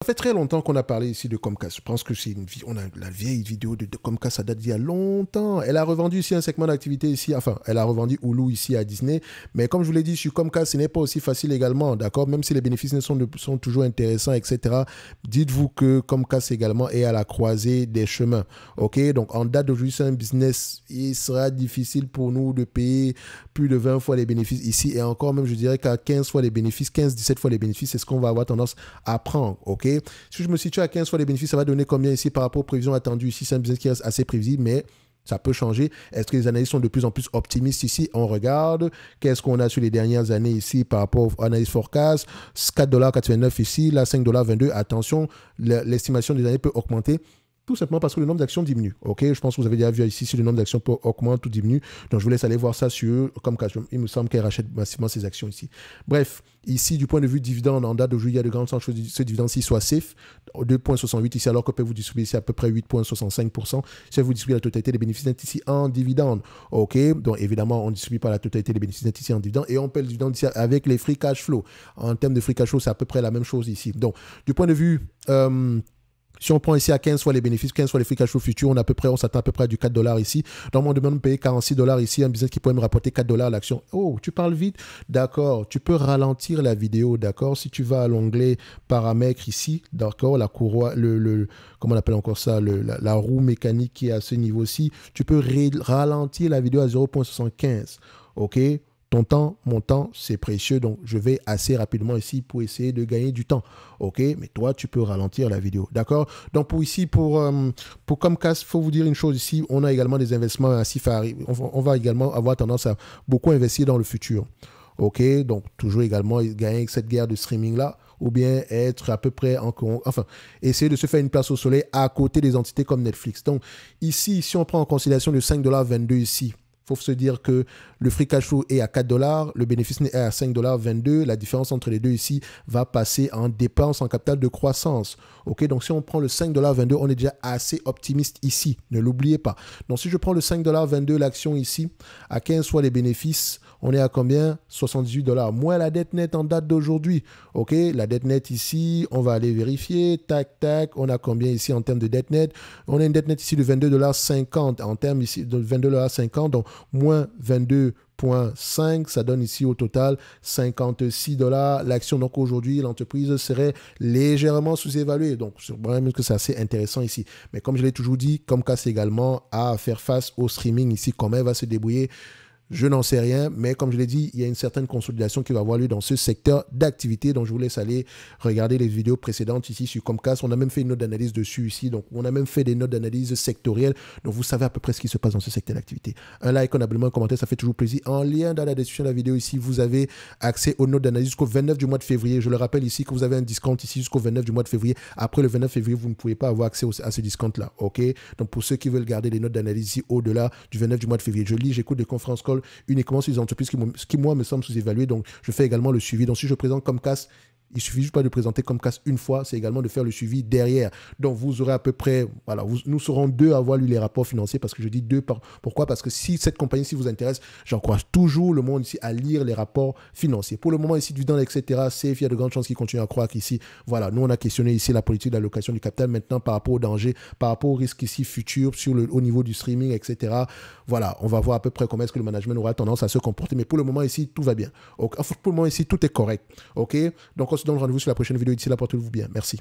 Ça fait très longtemps qu'on a parlé ici de Comcast. Je pense que c'est on a la vieille vidéo de Comcast, ça date d'il y a longtemps. Elle a revendu ici un segment d'activité ici, enfin, elle a revendu Hulu ici à Disney. Mais comme je vous l'ai dit, sur Comcast, ce n'est pas aussi facile également, d'accord? Même si les bénéfices sont toujours intéressants, etc. Dites-vous que Comcast également est à la croisée des chemins, ok? Donc, en date d'aujourd'hui, c'est un business, il sera difficile pour nous de payer plus de 20 fois les bénéfices ici. Et encore même, je dirais qu'à 15 fois les bénéfices, 15-17 fois les bénéfices, c'est ce qu'on va avoir tendance à prendre, ok? Si je me situe à 15 fois les bénéfices, ça va donner combien ici par rapport aux prévisions attendues? Ici, c'est un business qui reste assez prévisible, mais ça peut changer. Est-ce que les analystes sont de plus en plus optimistes ici? On regarde. Qu'est-ce qu'on a sur les dernières années ici par rapport aux analyses forecast? 4,89 $ ici, là 5,22 $. Attention, l'estimation des années peut augmenter. Tout simplement parce que le nombre d'actions diminue. Ok, je pense que vous avez déjà vu ici si le nombre d'actions augmente ou diminue. Donc je vous laisse aller voir ça sur Comcast. Il me semble qu'elle rachète massivement ses actions ici. Bref, ici du point de vue dividende, en date d'aujourd'hui, il y a de grandes chances que ce dividende-ci soit safe. 2,68 ici, alors que peut vous distribuer ici à peu près 8,65%. Si vous distribuez la totalité des bénéfices nets ici en dividende. Ok, donc évidemment, on ne distribue pas la totalité des bénéfices nets ici en dividende et on paie le dividende ici avec les free cash flow. En termes de free cash flow, c'est à peu près la même chose ici. Donc, du point de vue si on prend ici à 15 fois les bénéfices, 15 fois les free cash flow futurs, on s'attend à peu près à du 4 $ ici. Donc, on demande de payer 46 $ ici, un business qui pourrait me rapporter 4 $ l'action. Oh, tu parles vite? D'accord. Tu peux ralentir la vidéo, d'accord? Si tu vas à l'onglet paramètres ici, d'accord? La courroie, comment on appelle encore ça? La roue mécanique qui est à ce niveau-ci, tu peux ralentir la vidéo à 0,75. OK? Ton temps, mon temps, c'est précieux, donc je vais assez rapidement ici pour essayer de gagner du temps. OK? Mais toi, tu peux ralentir la vidéo. D'accord? Donc, pour Comcast, il faut vous dire une chose ici, on a également des investissements massifs à arriver. On va également avoir tendance à beaucoup investir dans le futur. OK? Donc, toujours également gagner cette guerre de streaming-là, ou bien être à peu près enfin, essayer de se faire une place au soleil à côté des entités comme Netflix. Donc, ici, si on prend en considération le 5,22 $ ici, il faut se dire que le free cash flow est à 4 $, le bénéfice est à 5,22 $. La différence entre les deux ici va passer en dépenses en capital de croissance. OK, donc si on prend le 5,22 $, on est déjà assez optimiste ici. Ne l'oubliez pas. Donc si je prends le 5,22 $ l'action ici, à 15 fois les bénéfices, on est à combien? 78 $. Moins la dette nette en date d'aujourd'hui. OK, la dette nette ici, on va aller vérifier. Tac, tac. On a combien ici en termes de dette nette? On a une dette nette ici de 22,50 $. En termes ici de 22,50 $, donc moins 22,5, ça donne ici au total 56 $ l'action. Donc aujourd'hui, l'entreprise serait légèrement sous-évaluée. Donc c'est vraiment que c'est assez intéressant ici. Mais comme je l'ai toujours dit, Comcast également à faire face au streaming ici, comment elle va se débrouiller. Je n'en sais rien, mais comme je l'ai dit, il y a une certaine consolidation qui va avoir lieu dans ce secteur d'activité. Donc, je vous laisse aller regarder les vidéos précédentes ici sur Comcast. On a même fait une note d'analyse dessus ici. Donc, on a même fait des notes d'analyse sectorielles. Donc, vous savez à peu près ce qui se passe dans ce secteur d'activité. Un like, un abonnement, un commentaire, ça fait toujours plaisir. En lien dans la description de la vidéo ici, vous avez accès aux notes d'analyse jusqu'au 29 du mois de février. Je le rappelle ici que vous avez un discount ici jusqu'au 29 du mois de février. Après le 29 février, vous ne pouvez pas avoir accès à ce discount-là. OK? Donc, pour ceux qui veulent garder les notes d'analyse ici au-delà du 29 du mois de février, je lis, j'écoute des conférences call uniquement sur les entreprises qui moi, me semblent sous-évaluées. Donc, je fais également le suivi. Donc, si je présente Comcast, il suffit juste pas de présenter Comcast une fois, c'est également de faire le suivi derrière. Donc, vous aurez à peu près, voilà, nous serons deux à avoir lu les rapports financiers parce que je dis deux. Pourquoi? Parce que si cette compagnie-ci vous intéresse, j'encourage toujours le monde ici à lire les rapports financiers. Pour le moment, ici, dividende, etc., safe, il y a de grandes chances qu'ils continuent à croire qu'ici, voilà, nous, on a questionné ici la politique d'allocation du capital. Maintenant, par rapport aux dangers, par rapport aux risques ici futurs au niveau du streaming, etc., voilà, on va voir à peu près comment est-ce que le management aura tendance à se comporter. Mais pour le moment, ici, tout va bien. Enfin, pour le moment, ici, tout est correct. OK? Donc, on se donne rendez-vous sur la prochaine vidéo. D'ici là, portez-vous bien. Merci.